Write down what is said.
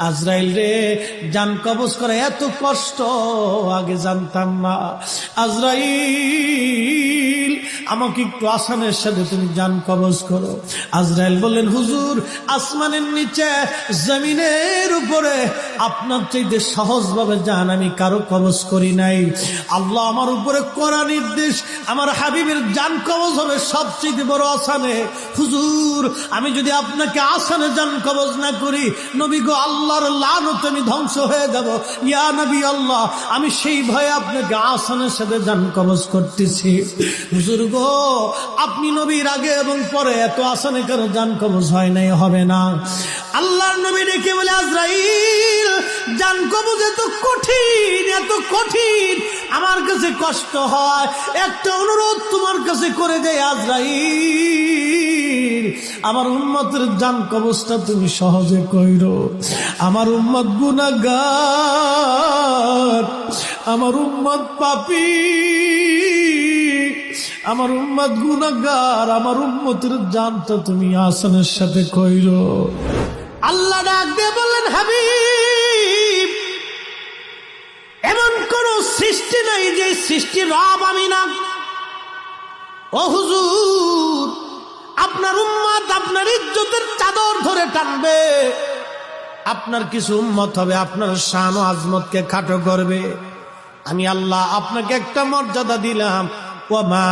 আজরাইল রে, জান কবজ করে এত কষ্ট আগে জানতাম না। আজরাইল, আমাকে একটু আসানের সাথে তুমি জান কবজ করো। আজরাইল বললেন, হুজুর, আসমানের নিচে জমিনের উপরে আপনার চাইতে সহজভাবে জান আমি কারো কবজ করি নাই। আল্লাহ আমার উপরে করা নির্দেশ, আমার হাবিবের জান কবজ হবে সবচেয়ে বড় আসানে। হুজুর, আমি যদি আপনাকে আসানে জান কবজ না করি, নবী গো, আল্লাহর লানত আমি ধ্বংস হয়ে যাব। ইয়া নবী আল্লাহ, আমি সেই ভয়ে আপনাকে আসানের সাথে জান কবজ করতেছি। হুজুর গো, আপনি নবীর আগে এবং পরে এত আসানে কারো জান কবজ হয় নাই, হবে না। আল্লাহর নবী ডেকে বলে, আজরাইল, জান কবজ এত কঠিন, এত কঠিন, আমার কাছে কষ্ট হয়। একটা অনুরোধ তোমার কাছে করে দেয় আজরাইল, আমার উম্মতের জান কবজটা তুমি সহজে কইরো। আমার উম্মত গুনাহগার, আমার উম্মত পাপী, আমার উম্মত গুনাহগার, আমার উম্মতের জানটা তুমি আসানের সাথে কইরো। আল্লাহ ডাক দিয়ে বললেন, হাবিব, এমন কোন সৃষ্টি নাই যে সৃষ্টি রব আমি না। ও হুজুর, আপনার উম্মত আপনার ইজ্জতের চাদর ধরে টানবে, আপনার কিছু উম্মত হবে আপনার শান ও আজমতকে খাটো করবে। আমি আল্লাহ আপনাকে একটা মর্যাদা দিলাম, ওয়া মা